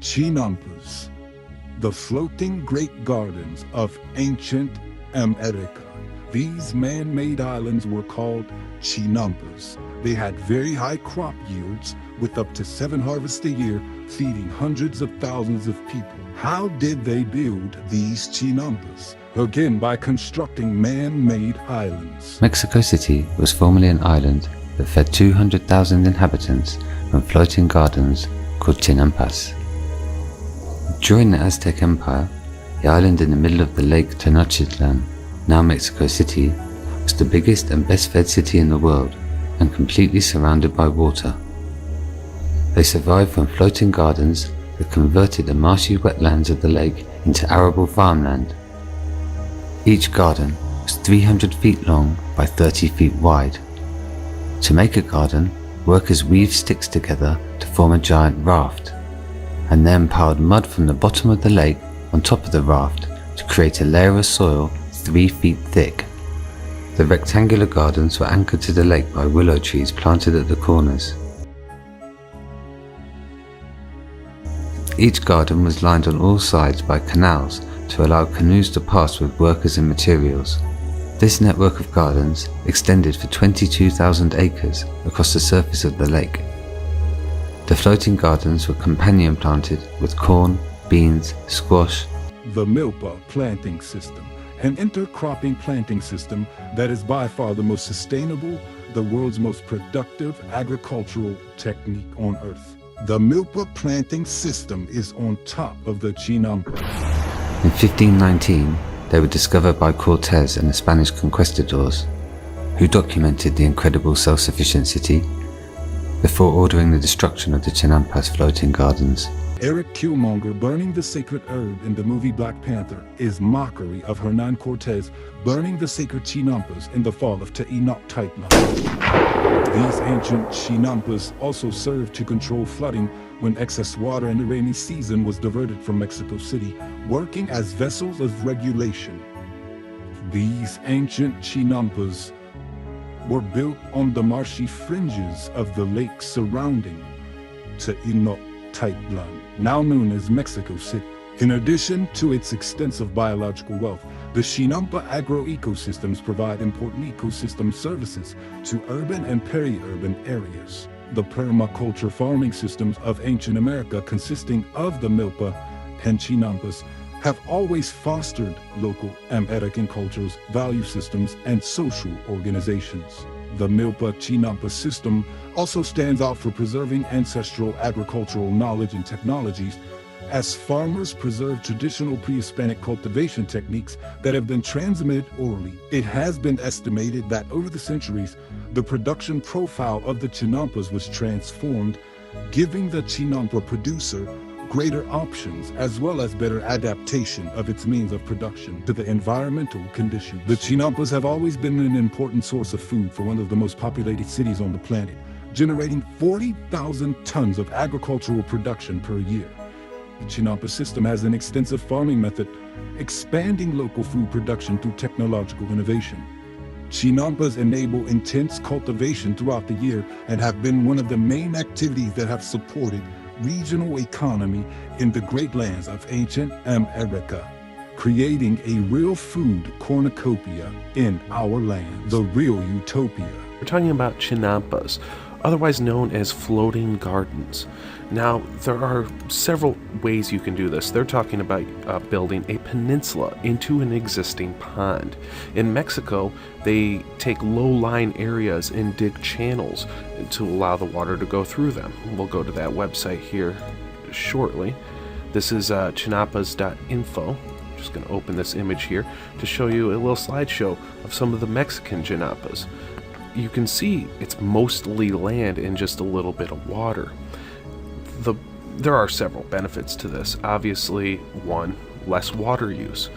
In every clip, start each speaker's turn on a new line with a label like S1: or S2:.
S1: Xinampas, the floating great gardens of ancient America. These man-made islands were called Xinampas. They had very high crop yields with up to 7 harvests a year, feeding hundreds of thousands of people. How did they build these Xinampas? Again, by constructing man-made islands.
S2: Mexico City was formerly an island that fed 200,000 inhabitants from floating gardens called Xinampas. During the Aztec Empire, the island in the middle of the Lake Tenochtitlan, now Mexico City, was the biggest and best fed city in the world and completely surrounded by water. They survived from floating gardens that converted the marshy wetlands of the lake into arable farmland. Each garden was 300 feet long by 30 feet wide. To make a garden, workers weaved sticks together to form a giant raft, and then piled mud from the bottom of the lake on top of the raft to create a layer of soil 3 feet thick. The rectangular gardens were anchored to the lake by willow trees planted at the corners. Each garden was lined on all sides by canals to allow canoes to pass with workers and materials. This network of gardens extended for 22,000 acres across the surface of the lake. The floating gardens were companion planted with corn, beans, squash.
S1: The Milpa planting system, an intercropping planting system that is by far the most sustainable, the world's most productive agricultural technique on Earth. The Milpa planting system is on top of the Xinampas.
S2: In 1519, they were discovered by Cortez and the Spanish conquistadors, who documented the incredible self-sufficient city before ordering the destruction of the Xinampas floating gardens.
S1: Eric Killmonger burning the sacred herb in the movie Black Panther is mockery of Hernan Cortez burning the sacred Xinampas in the fall of Tenochtitlan. These ancient Xinampas also served to control flooding when excess water in the rainy season was diverted from Mexico City, working as vessels of regulation. These ancient Xinampas were built on the marshy fringes of the lake surrounding Tenochtitlan, now known as Mexico City. In addition to its extensive biological wealth, the Xinampa agroecosystems provide important ecosystem services to urban and peri-urban areas. The permaculture farming systems of ancient America, consisting of the Milpa and Xinampas, have always fostered local American cultures, value systems, and social organizations. The Milpa-Xinampa system also stands out for preserving ancestral agricultural knowledge and technologies, as farmers preserve traditional pre-Hispanic cultivation techniques that have been transmitted orally. It has been estimated that over the centuries, the production profile of the Xinampas was transformed, giving the Xinampa producer greater options as well as better adaptation of its means of production to the environmental conditions. The Xinampas have always been an important source of food for one of the most populated cities on the planet, generating 40,000 tons of agricultural production per year. The Xinampa system has an extensive farming method, expanding local food production through technological innovation. Xinampas enable intense cultivation throughout the year and have been one of the main activities that have supported regional economy in the great lands of ancient America, creating a real food cornucopia in our land, the real utopia.
S3: We're talking about Xinampas, otherwise known as floating gardens. Now, there are several ways you can do this. They're talking about building a peninsula into an existing pond. In Mexico, they take low-lying areas and dig channels to allow the water to go through them. We'll go to that website here shortly. This is chinampas.info. I'm just going to open this image here to show you a little slideshow of some of the Mexican Xinampas. You can see it's mostly land and just a little bit of water. There are several benefits to this. Obviously, one, less water use.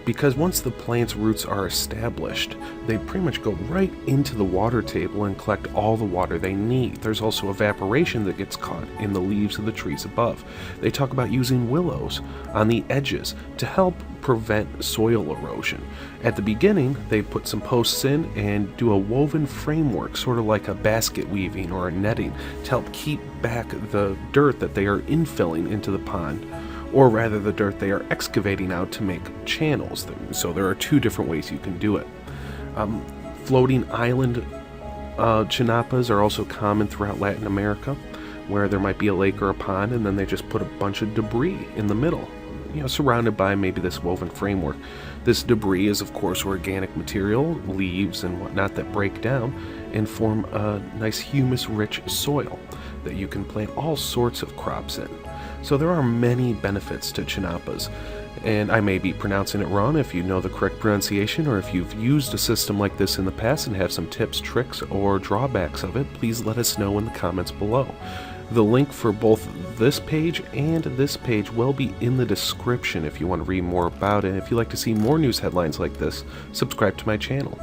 S3: because once the plant's roots are established, they pretty much go right into the water table and collect all the water they need. There's also evaporation that gets caught in the leaves of the trees above. They talk about using willows on the edges to help prevent soil erosion. At the beginning, they put some posts in and do a woven framework, sort of like a basket weaving or a netting, to help keep back the dirt that they are infilling into the pond, or rather the dirt they are excavating out to make channels. So there are two different ways you can do it. Floating island Xinampas are also common throughout Latin America, where there might be a lake or a pond, and then they just put a bunch of debris in the middle, surrounded by maybe this woven framework. This debris is, of course, organic material, leaves and whatnot that break down and form a nice humus-rich soil that you can plant all sorts of crops in. So there are many benefits to Xinampas, and I may be pronouncing it wrong. If you know the correct pronunciation, or if you've used a system like this in the past and have some tips, tricks, or drawbacks of it, please let us know in the comments below. The link for both this page and this page will be in the description if you want to read more about it. If you'd like to see more news headlines like this, subscribe to my channel.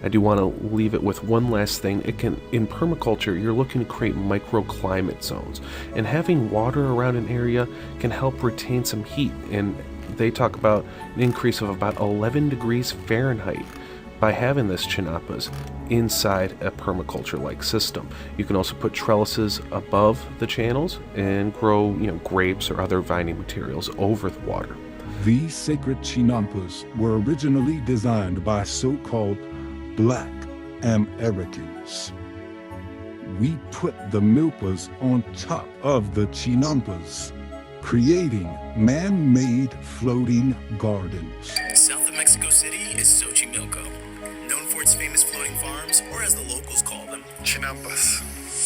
S3: I do want to leave it with one last thing. In permaculture, you're looking to create microclimate zones, and having water around an area can help retain some heat, and they talk about an increase of about 11 degrees Fahrenheit by having this Xinampas inside a permaculture-like system. You can also put trellises above the channels and grow, grapes or other vining materials over the water.
S1: These sacred Xinampas were originally designed by so-called Black Americans. We put the Milpas on top of the Xinampas, creating man-made floating gardens.
S4: South of Mexico City is Xochimilco, known for its famous floating farms, or as the locals call them,
S5: Xinampas.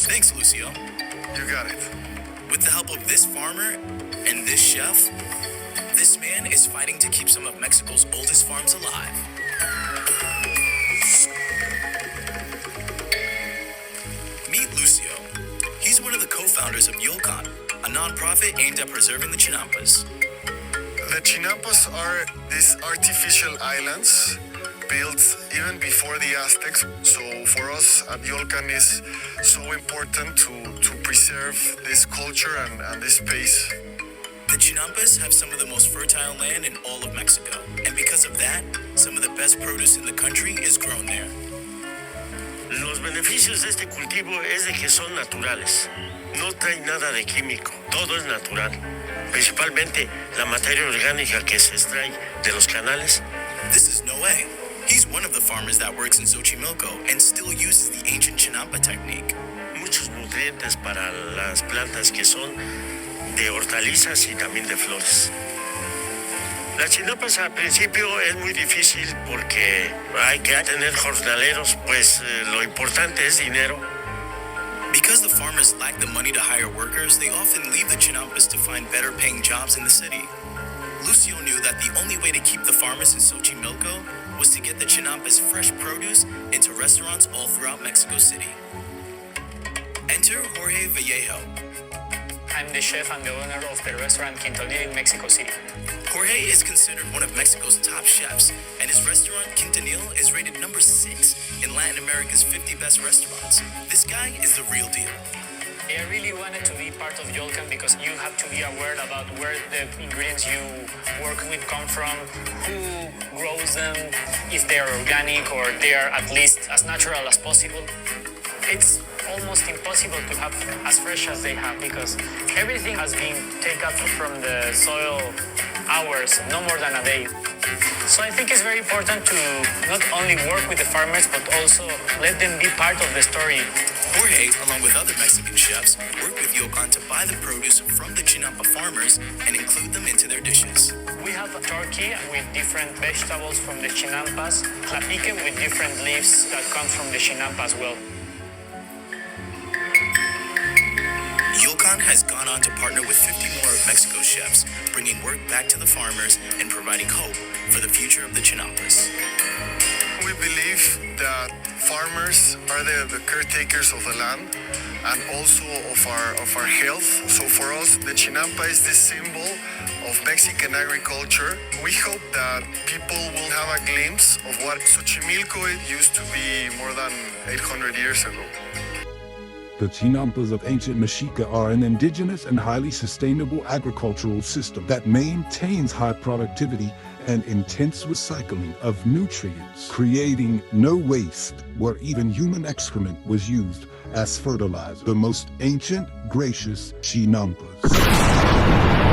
S4: Thanks, Lucio.
S5: You got it.
S4: With the help of this farmer and this chef, this man is fighting to keep some of Mexico's oldest farms alive. Meet Lucio. He's one of the co-founders of Yolcan, a non-profit aimed at preserving the Xinampas.
S5: The Xinampas are these artificial islands built even before the Aztecs. So for us at Yolcan is so important to preserve this culture and this space.
S4: The Xinampas have some of the most fertile land in all of Mexico, and because of that, some of the best produce in the country is grown there.
S6: Los beneficios de este cultivo es de que son naturales. No trae nada de químico, todo es natural. Principalmente la materia orgánica que se extrae de los canales.
S4: This is Noé. He's one of the farmers that works in Xochimilco and still uses the ancient Xinampa technique.
S6: Muchos nutrientes para las plantas que son de hortalizas y también de flores. Las Xinampas al principio es muy difícil porque hay que tener jornaleros, pues lo importante es dinero.
S4: Because the farmers lack the money to hire workers, they often leave the Xinampas to find better paying jobs in the city. Lucio knew that the only way to keep the farmers in Xochimilco was to get the Xinampas' fresh produce into restaurants all throughout Mexico City. Enter Jorge Vallejo.
S7: I'm the chef and the owner of the restaurant Quintonil in Mexico City.
S4: Jorge is considered one of Mexico's top chefs, and his restaurant Quintonil is rated number 6 in Latin America's 50 best restaurants. This guy is the real deal.
S7: I really wanted to be part of Yolcan because you have to be aware about where the ingredients you work with come from, who grows them, if they're organic or they are at least as natural as possible. It's almost impossible to have as fresh as they have because everything has been taken from the soil hours, no more than a day. So I think it's very important to not only work with the farmers but also let them be part of the story.
S4: Jorge, along with other Mexican chefs, work with Yolcan to buy the produce from the Xinampa farmers and include them into their dishes.
S7: We have a turkey with different vegetables from the Xinampas, tlapique with different leaves that come from the Xinampa as well.
S4: Yolcan has gone on to partner with 50 more of Mexico's chefs, bringing work back to the farmers and providing hope for the future of the Xinampas.
S5: We believe that farmers are the caretakers of the land, and also of our health. So for us, the Xinampa is this symbol of Mexican agriculture. We hope that people will have a glimpse of what Xochimilco used to be more than 800 years ago.
S1: The Xinampas of ancient Mexica are an indigenous and highly sustainable agricultural system that maintains high productivity and intense recycling of nutrients, creating no waste where even human excrement was used as fertilizer. The most ancient, gracious Xinampas.